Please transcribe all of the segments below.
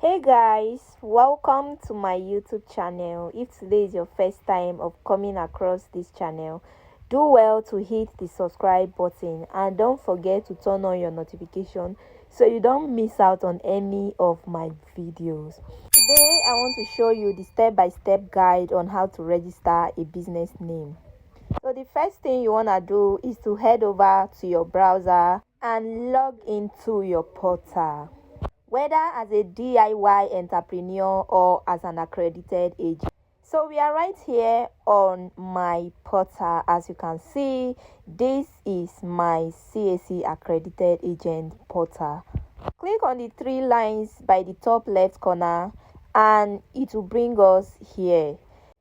Hey guys, welcome to my YouTube channel. If today is your first time of coming across this channel, do well to hit the subscribe button and don't forget to turn on your notification so you don't miss out on any of my videos. Today I want to show you the step-by-step guide on how to register a business name. So the first thing you want to do is to head over to your browser and log into your portal. Whether as a DIY entrepreneur or as an accredited agent. So we are right here on my portal. As you can see, this is my CAC accredited agent portal. Click on the three lines by the top left corner and it will bring us here.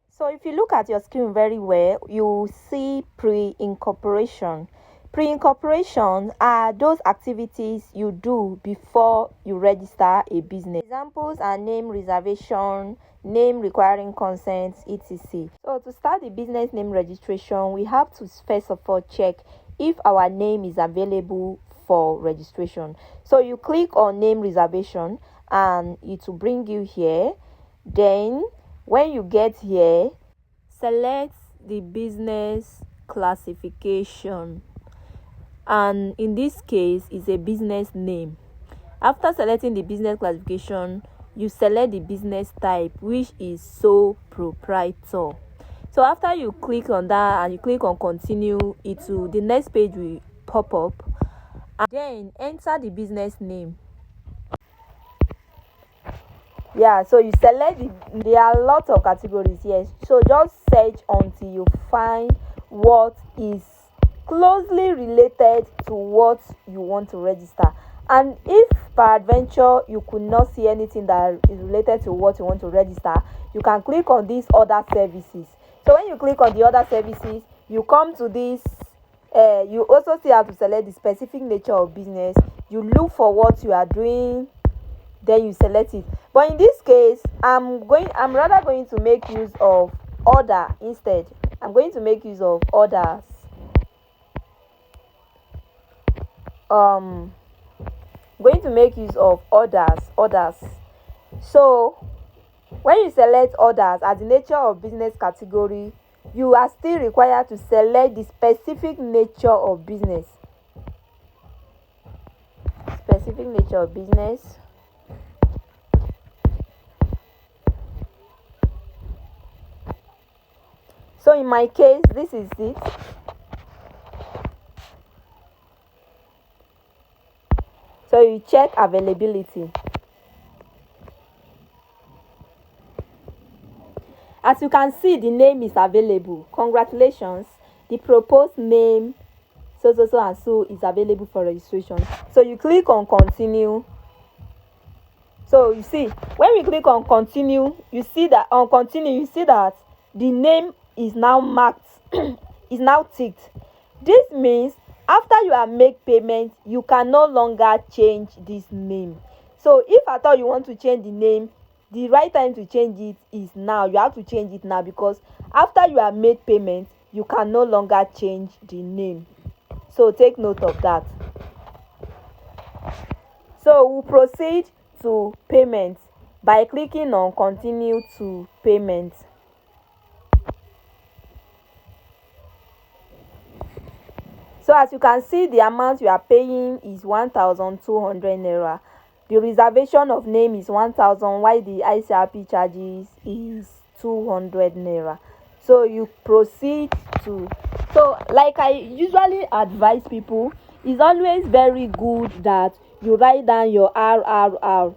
So if you look at your screen very well, you will see pre-incorporation. Pre-incorporation are those activities you do before you register a business. Examples are name reservation, name requiring consent, etc. So to start the business name registration, we have to first of all check if our name is available for registration. So you click on name reservation and it will bring you here. Then when you get here, select the business classification. And in this case is a business name. After selecting the business classification, you select the business type, which is sole proprietor. So after you click on that and you click on continue, the next page will pop up, and then enter the business name. So you select there are lots of categories. Yes, so just search until you find what is closely related to what you want to register. And if peradventure you could not see anything that is related to what you want to register, you can click on these other services. So when you click on the other services, you come to this you also still have to select the specific nature of business. You look for what you are doing, then you select it. But in this case, I'm rather going to make use of order instead. I'm going to make use of orders. Going to make use of orders. So when you select orders as the nature of business category, you are still required to select the specific nature of business. So in my case, this is it. So you check availability. As you can see, the name is available. Congratulations, the proposed name so and so is available for registration. So you click on continue. So you see, when we click on continue, you see that the name is now marked is now ticked. This means after you have made payment, you can no longer change this name. So if at all you want to change the name, the right time to change it is now. You have to change it now, because after you have made payment, you can no longer change the name. So take note of that. So we'll proceed to payment by clicking on continue to payment. So as you can see, the amount you are paying is 1,200 naira. The reservation of name is 1,000, while the ICRP charges is 200 naira. So you proceed to. So like I usually advise people, it's always very good that you write down your RRR.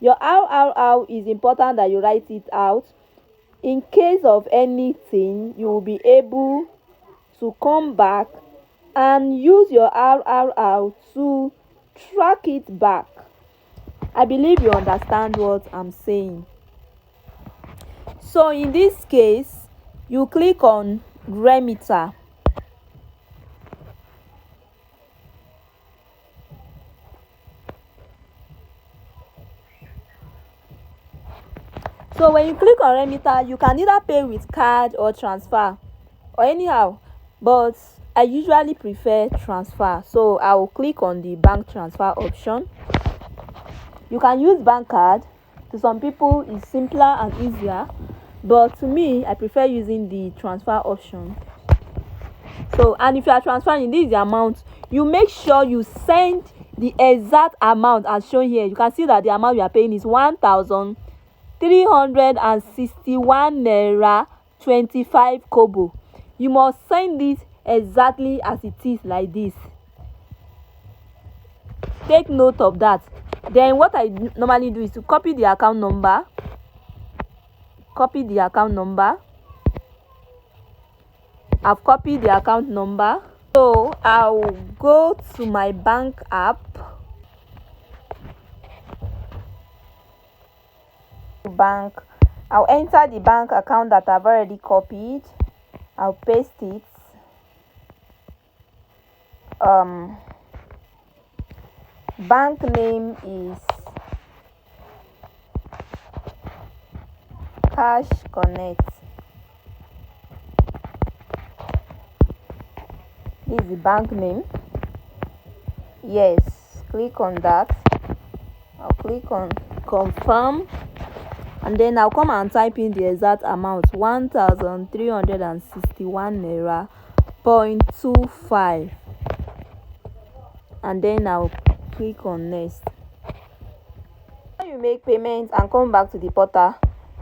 Your RRR is important that you write it out. In case of anything, you will be able to come back and use your RRR to track it back. I believe you understand what I'm saying. So in this case, you click on remitter. So when you click on remitter, you can either pay with card or transfer or anyhow, but I usually prefer transfer. So I will click on the bank transfer option. You can use bank card To some people it's simpler and easier, but to me I prefer using the transfer option. So, and if you are transferring, this is the amount. You make sure you send the exact amount as shown here. You can see that the amount you are paying is 1,361 naira 25 kobo. You must send it exactly as it is, like this. Take note of that. Then what I normally do is to copy the account number. I've copied the account number. So I'll go to my bank app. I'll enter the bank account that I've already copied. I'll paste it. Bank name is Cash Connect. This is the bank name. Yes, click on that. I'll click on confirm, and then I'll come and type in the exact amount, 1,361 naira 0.25, and then I'll click on next. When you make payments and come back to the portal,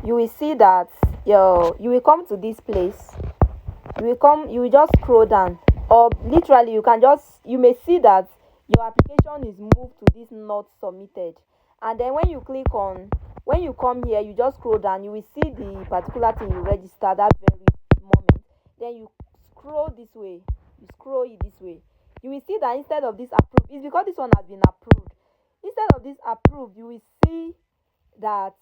you will see that you will come to this place. You will just scroll down, or literally you may see that your application is moved to this not submitted. And then when you come here, you just scroll down, you will see the particular thing you register that very moment. Then you scroll this way, you will see that instead of this approved, it's because this one has been approved. Instead of this approved, you will see that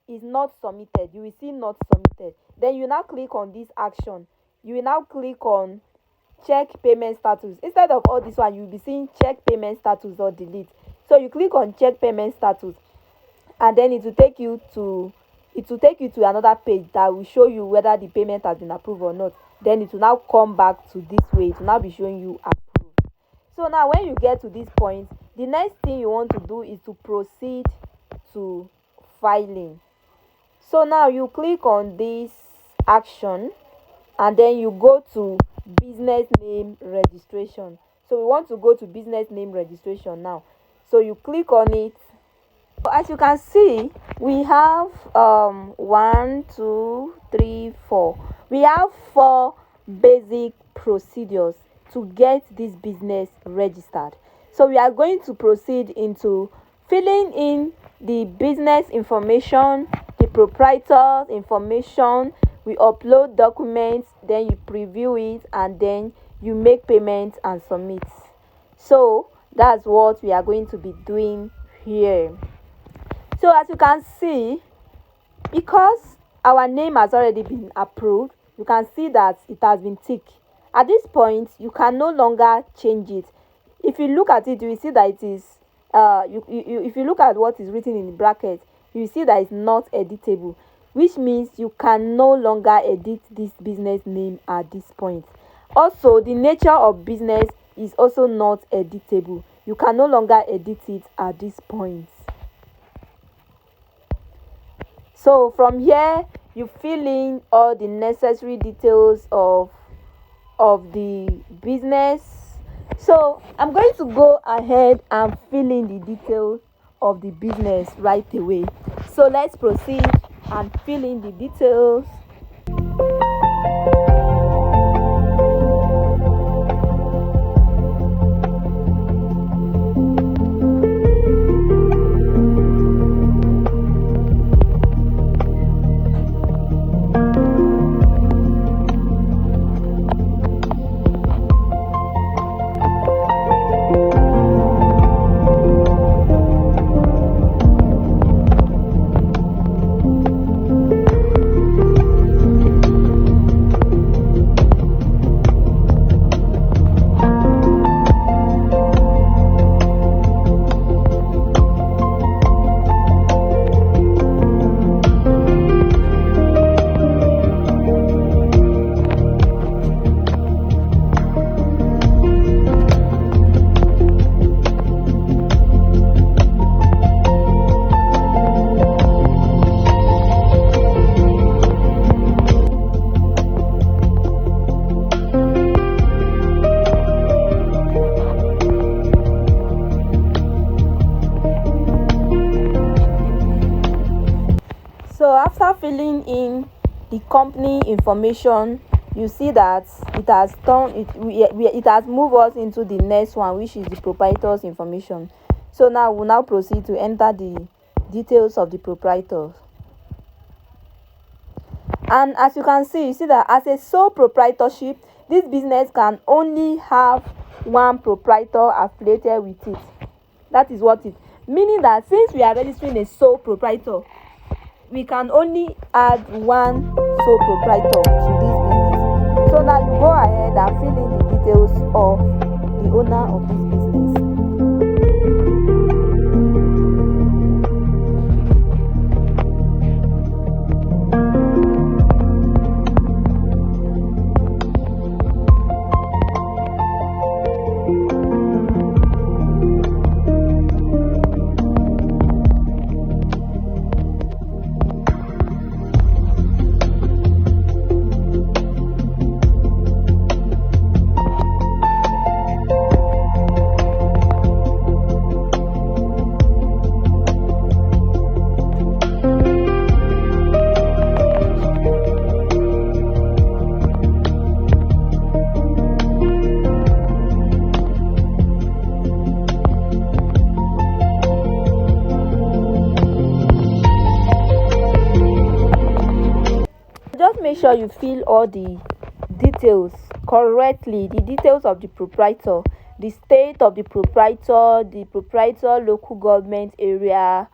is not submitted. You will see not submitted. Then you now click on this action. You will now click on check payment status. Instead of all this one, you will be seeing check payment status or delete. So you click on check payment status, and then it will take you to another page that will show you whether the payment has been approved or not. Then it will now come back to this way. It will now be showing you approved. So now when you get to this point, the next thing you want to do is to proceed to filing. So now you click on this action, and then you go to business name registration. So we want to go to business name registration now. So you click on it. As you can see, we have 1, 2, 3, 4. We have 4 basic procedures to get this business registered. So we are going to proceed into filling in the business information, the proprietor's information. We upload documents, then you preview it, and then you make payments and submit. So that's what we are going to be doing here. So as you can see, because our name has already been approved, you can see that it has been ticked. At this point, you can no longer change it. If you look at it, you will see that it is if you look at what is written in the bracket, you will see that it's not editable, which means you can no longer edit this business name at this point. Also, the nature of business is also not editable. You can no longer edit it at this point. So from here, you fill in all the necessary details of the business. So I'm going to go ahead and fill in the details of the business right away. So let's proceed and fill in the details. after filling in the company information, you see that it has it has moved us into the next one, which is the proprietor's information. So now we'll now proceed to enter the details of the proprietor. And as you can see, you see that as a sole proprietorship, this business can only have one proprietor affiliated with it. That is what it meaning, that since we are registering a sole proprietor, we can only add one sole proprietor to this business. So now you go ahead and fill in the details of the owner of this business. Just make sure you fill all the details correctly, the details of the proprietor, the state of the proprietor local government area,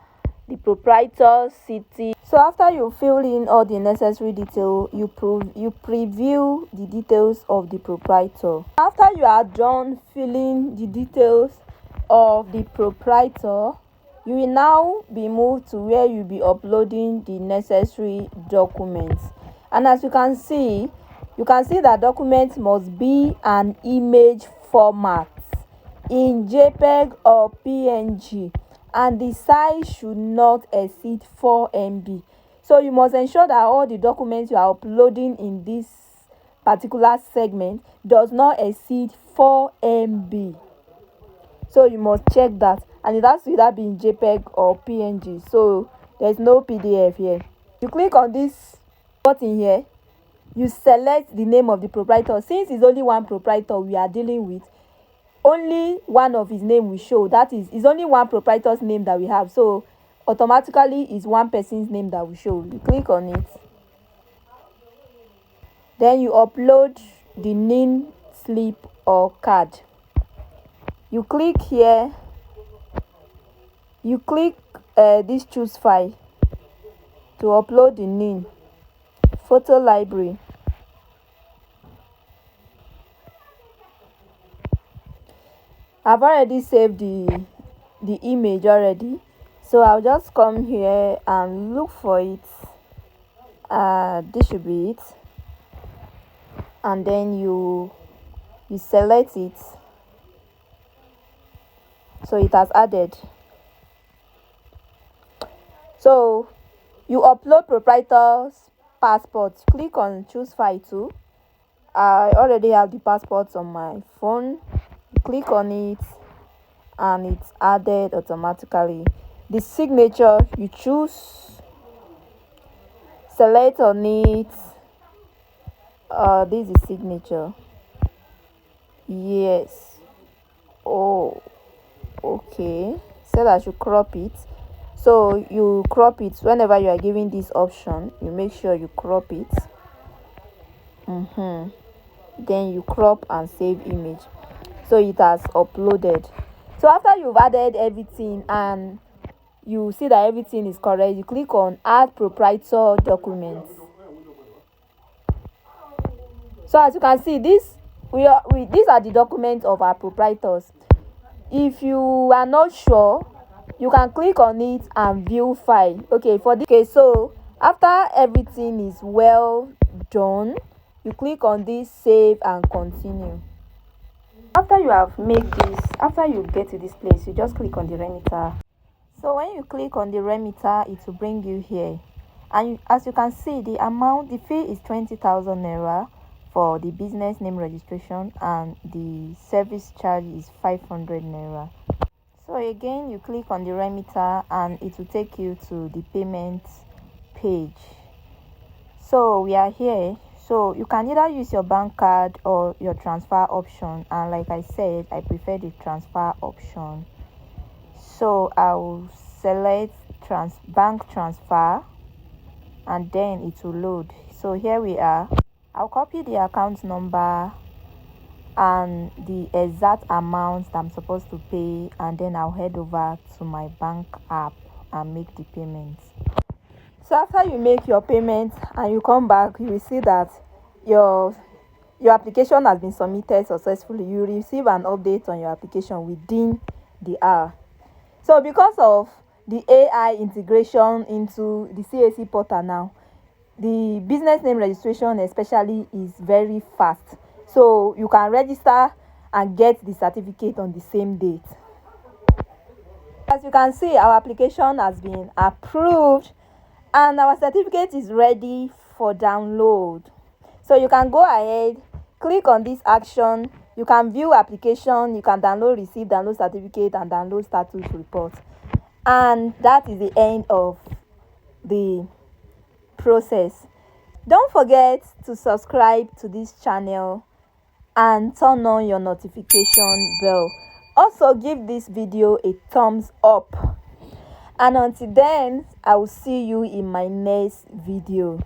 the proprietor city. So after you fill in all the necessary detail, you preview the details of the proprietor. After you are done filling the details of the proprietor, you will now be moved to where you'll be uploading the necessary documents. And as you can see that documents must be an image format in JPEG or PNG, and the size should not exceed 4 MB. So you must ensure that all the documents you are uploading in this particular segment does not exceed 4 MB. So you must check that, and it has to either be in JPEG or PNG. So there's no PDF here. You click on this button here, you select the name of the proprietor. Since it's only one proprietor we are dealing with, only one of his name will show. That is, it's only one proprietor's name that we have, so automatically it's one person's name that will show. You click on it, then you upload the NIN slip or card. You click here, you click this choose file to upload the NIN. Photo library. I've already saved the image already, so I'll just come here and look for it. This should be it, and then you select it, so it has added. So you upload proprietor's passport. Click on choose file too. I already have the passport on my phone. Click on it and it's added automatically. The signature, you choose, select on it. This is signature. Yes. Oh, okay. Said I should crop it. So you crop it whenever you are giving this option. You make sure you crop it. Then you crop and save image. So it has uploaded. So after you've added everything and you see that everything is correct, you click on add proprietor documents. So as you can see, these are the documents of our proprietors. If you are not sure, you can click on it and view file. So after everything is well done, you click on this save and continue. After you get to this place, you just click on the remitter. So when you click on the remitter, it will bring you here, and as you can see, the fee is 20,000 naira for the business name registration, and the service charge is 500 naira. So again, you click on the remitter and it will take you to the payment page. So we are here. So you can either use your bank card or your transfer option, and like I said, I prefer the transfer option. So I'll select bank transfer, and then it will load. So here we are. I'll copy the account number and the exact amount that I'm supposed to pay, and then I'll head over to my bank app and make the payment. So after you make your payment and you come back, you will see that your application has been submitted successfully. You receive an update on your application within the hour. So because of the AI integration into the CAC portal now, the business name registration especially is very fast. So you can register and get the certificate on the same date. As you can see, our application has been approved and our certificate is ready for download. So you can go ahead, click on this action. You can view application, you can download receipt, download certificate, and download status report. And that is the end of the process. Don't forget to subscribe to this channel and turn on your notification bell. Also give this video a thumbs up. And until then, I will see you in my next video.